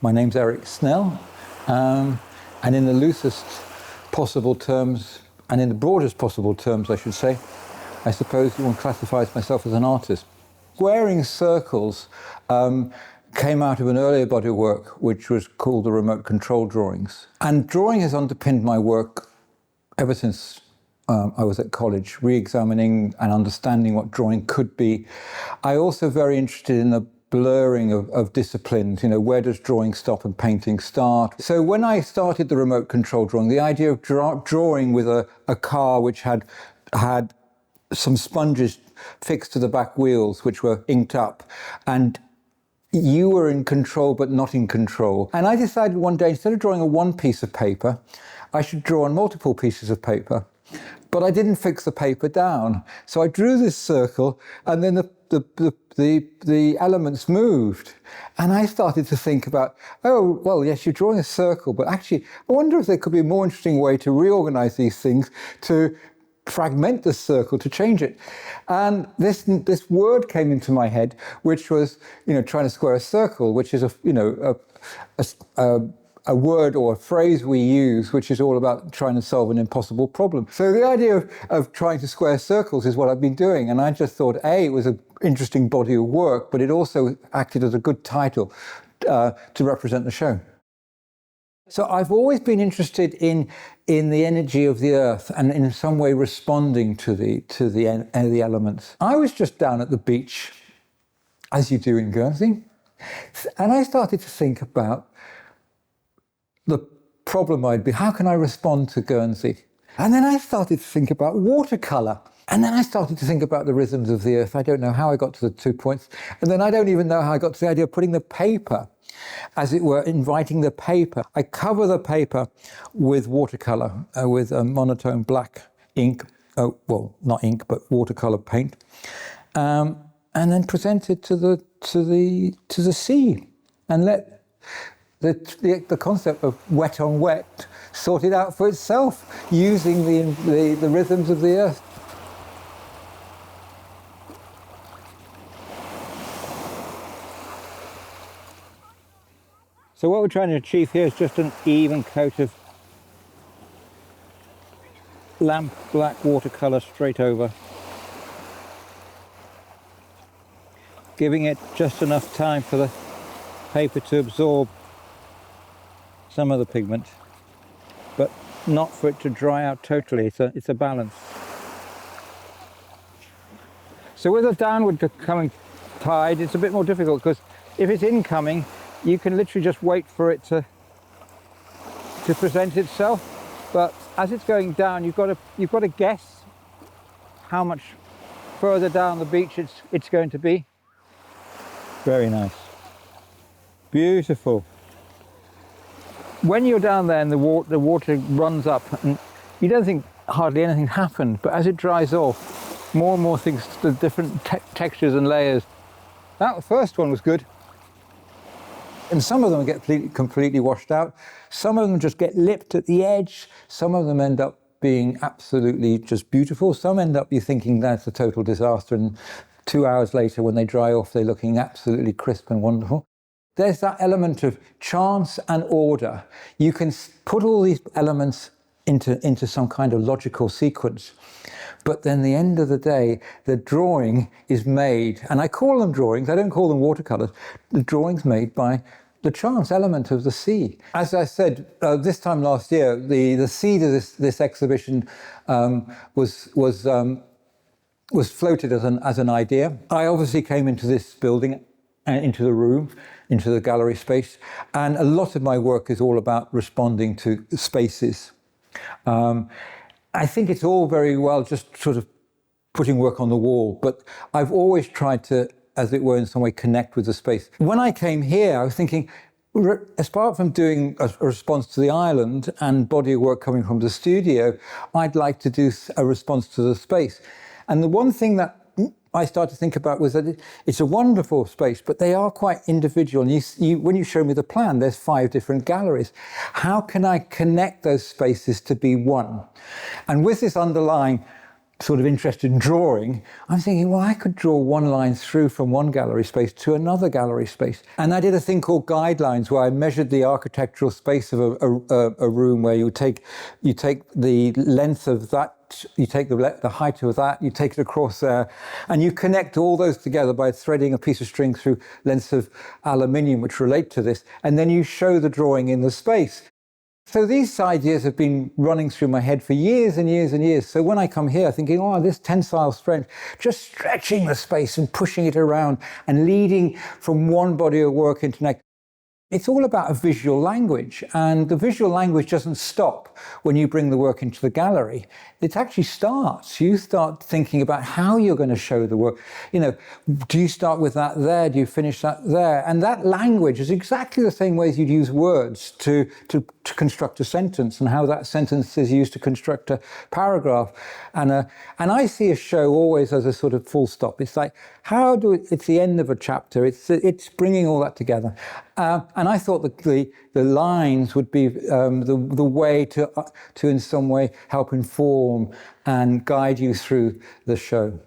My name's Eric Snell, and in the loosest possible terms, and in the broadest possible terms, I should say, I suppose one classifies myself as an artist. Squaring circles came out of an earlier body of work, which was called the remote control drawings. And drawing has underpinned my work ever since I was at college, re-examining and understanding what drawing could be. I also very interested in the blurring of disciplines, where does drawing stop and painting start? So when I started the remote control drawing, the idea of drawing with a car which had some sponges fixed to the back wheels, which were inked up, and you were in control but not in control. And I decided one day, instead of drawing on one piece of paper, I should draw on multiple pieces of paper. But I didn't fix the paper down. So I drew this circle, and then the elements moved. And I started to think about, oh, well, yes, you're drawing a circle, but actually, I wonder if there could be a more interesting way to reorganize these things, to fragment the circle, to change it. And this word came into my head, which was, trying to square a circle, which is a word or a phrase we use, which is all about trying to solve an impossible problem. So the idea of trying to square circles is what I've been doing. And I just thought, A, it was an interesting body of work, but it also acted as a good title to represent the show. So I've always been interested in the energy of the earth and in some way responding to the elements. I was just down at the beach, as you do in Guernsey, and I started to think about the problem I'd be, how can I respond to Guernsey? And then I started to think about watercolour. And then I started to think about the rhythms of the earth. I don't know how I got to the 2 points. And then I don't even know how I got to the idea of putting the paper, as it were, inviting the paper. I cover the paper with watercolour, with a monotone black ink. Oh, well, not ink, but watercolour paint. And then present it to the sea and let the concept of wet on wet sort it out for itself, using the rhythms of the earth. So what we're trying to achieve here is just an even coat of lamp black watercolour straight over, giving it just enough time for the paper to absorb some of the pigment, but not for it to dry out totally. It's a balance. So with a downward coming tide, it's a bit more difficult, because if it's incoming, you can literally just wait for it to present itself. But as it's going down, you've got to guess how much further down the beach it's going to be. Very nice. Beautiful. When you're down there and the water runs up, and you don't think hardly anything happened, but as it dries off, more and more things, the different textures and layers. That first one was good. And some of them get completely washed out. Some of them just get lipped at the edge. Some of them end up being absolutely just beautiful. Some end up you thinking that's a total disaster, and 2 hours later when they dry off, they're looking absolutely crisp and wonderful. There's that element of chance and order. You can put all these elements into some kind of logical sequence. But then at the end of the day, the drawing is made, and I call them drawings, I don't call them watercolours, the drawing's made by the chance element of the sea. As I said, this time last year, the seed of this exhibition was floated as an idea. I obviously came into this building, into the room, into the gallery space, and a lot of my work is all about responding to spaces. I think it's all very well just sort of putting work on the wall, but I've always tried to, as it were, in some way connect with the space. When I came here, I was thinking, apart from doing a response to the island and body of work coming from the studio, I'd like to do a response to the space. And the one thing that I started to think about was that it's a wonderful space, but they are quite individual. And when you show me the plan, there's 5 different galleries. How can I connect those spaces to be one? And with this underlying sort of interested in drawing, I'm thinking, well, I could draw one line through from one gallery space to another gallery space. And I did a thing called guidelines, where I measured the architectural space of a room, where you take the length of that, you take the height of that, you take it across there, and you connect all those together by threading a piece of string through lengths of aluminium which relate to this, and then you show the drawing in the space. So these ideas have been running through my head for years and years and years. So when I come here thinking, oh, this tensile strength, just stretching the space and pushing it around and leading from one body of work into next. It's all about a visual language, and the visual language doesn't stop when you bring the work into the gallery. It actually starts. You start thinking about how you're going to show the work. You know, do you start with that there? Do you finish that there? And that language is exactly the same way as you'd use words to construct a sentence, and how that sentence is used to construct a paragraph. And I see a show always as a sort of full stop. It's like, it's the end of a chapter. It's bringing all that together. And I thought that the lines would be the way to in some way help inform and guide you through the show.